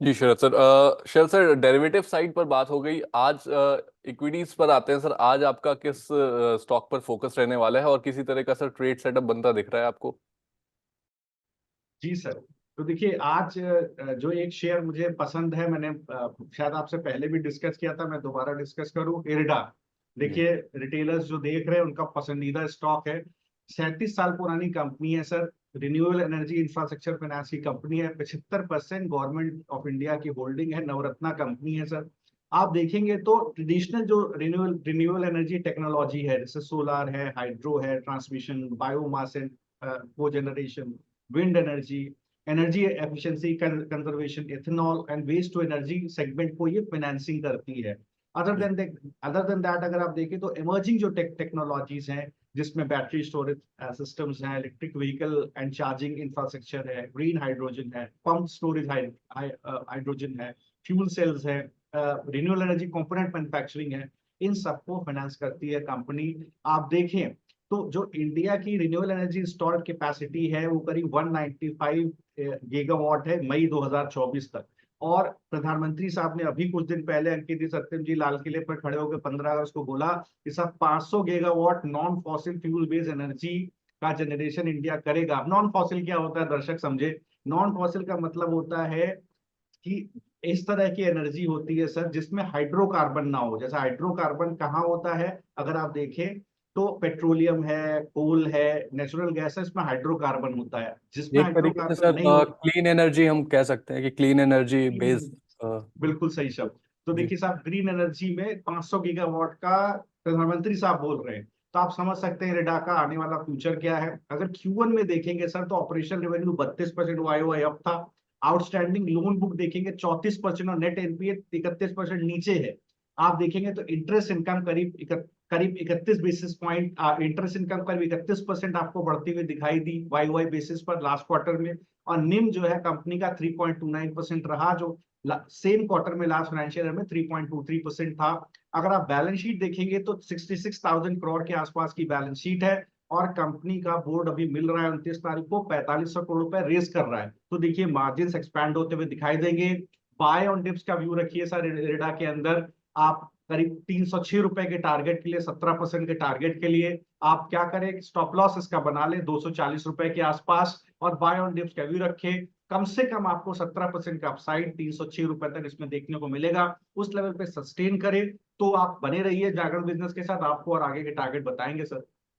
जी शरद sir, शरद sir, derivative side पर बात हो गई। आज इक्विटीज पर आते हैं सर। आज आपका किस स्टॉक पर फोकस रहने वाला है और किसी तरह का सर ट्रेड सेटअप बनता दिख रहा है आपको? जी सर। तो देखिए आज जो एक शेयर मुझे पसंद है, मैंने शायद आपसे पहले भी डिस्कस किया था, मैं दोबारा डिस्कस करूं, इरडा। जी। देखिए, रिटेलर्स जो देख रहे हैं उनका पसंदीदा स्टॉक है। 37 साल पुरानी कंपनी है sir. Renewable energy infrastructure finance की कंपनी है। 75% गवर्नमेंट ऑफ इंडिया की होल्डिंग है। नवरत्ना कंपनी है सर। आप देखेंगे तो ट्रेडिशनल जो रिन्यूएबल एनर्जी टेक्नोलॉजी है, जैसे सोलार है, हाइड्रो है, transmission, biomass and cogeneration, wind energy, energy efficiency conservation, ethanol and waste to energy segment को ये फाइनेंसिंग करती है। अदर जी। देन अदर देन दैट अगर आप देखें तो इमर्जिंग जो टेक्नोलॉजीज हैं, जिसमें बैटरी स्टोरेज सिस्टम्स हैं, electric vehicle and charging infrastructure है, ग्रीन हाइड्रोजन है, पंप स्टोरेज हाइड्रोजन है, फ्यूल सेल्स है, रिन्यूएबल एनर्जी कंपोनेंट मैन्युफैक्चरिंग है, इन सबको फाइनेंस करती है कंपनी। आप देखें तो जो इंडिया की रिन्यूएबल एनर्जी इंस्टॉल्ड कैपेसिटी है वो करीब 195 गीगावाट है मई 2024 तक। और प्रधानमंत्री साहब ने अभी कुछ दिन पहले अंकित सत्यम जी लाल किले पर खड़े होकर 15 अगस्त को बोला कि सब 500 gigawatt non fossil fuel based energy का जनरेशन इंडिया करेगा। नॉन फॉसिल क्या होता है, दर्शक समझे। नॉन फॉसिल का मतलब होता है कि इस तरह की एनर्जी होती है सर जिसमें हाइड्रोकार्बन ना हो। जैसा हाइड्रोकार्बन कहाँ होता है, अगर आप देखें तो पेट्रोलियम है, कोल है, नेचुरल गैस है, इसमें हाइड्रोकार्बन होता है। जिसमें एक तरीके से हाइड्रोकार्बन सर नहीं हो। क्लीन एनर्जी हम कह सकते हैं कि क्लीन एनर्जी बेस्ड। बिल्कुल सही शब्द। तो जी। देखिए साहब, ग्रीन एनर्जी में 500 गीगावाट का प्रधानमंत्री साहब बोल रहे हैं। तो आप समझ सकते हैं रेडा का आने वाला फ्यूचर क्या है। अगर Q1 में देखेंगे सर तो ऑपरेशन रेवेन्यू 32% वाई अप था। आउटस्टैंडिंग लोन बुक देखेंगे 34% और नेट एनपीए 31% नीचे है। आप देखेंगे तो इंटरेस्ट इनकम करीब 31 बेसिस पॉइंट, इंटरेस्ट इनकम करीब 31% आपको बढ़ती हुई दिखाई दी वाई बेसिस पर लास्ट क्वार्टर में। और निम जो है कंपनी का 3.29% रहा, जो सेम क्वार्टर में लास्ट फाइनेंशियल ईयर में 3.23% था। अगर आप बैलेंस शीट देखेंगे तो 66,000 करोड़ के आसपास की बैलेंस शीट है। और कंपनी का बोर्ड अभी मिल रहा है 29 तारीख को 4500 करोड़ रुपए रेस कर रहा है। तो देखिए मार्जिन एक्सपैंड होते हुए दिखाई देंगे। बाय ऑन डिप्स का व्यू रखिए सर रेडा के अंदर। आप करीब 306 रुपए के टारगेट के लिए, 17% के टारगेट के लिए आप क्या करें, स्टॉप लॉस इसका बना ले 240 रुपए के आसपास। और बाय ऑन डिप्स का व्यू रखे। कम से कम आपको 17% का अपसाइड 306 रुपए तक इसमें देखने को मिलेगा। उस लेवल पे सस्टेन करे तो आप बने रहिए जागरण बिजनेस के साथ, आपको और आगे के टारगेट बताएंगे सर।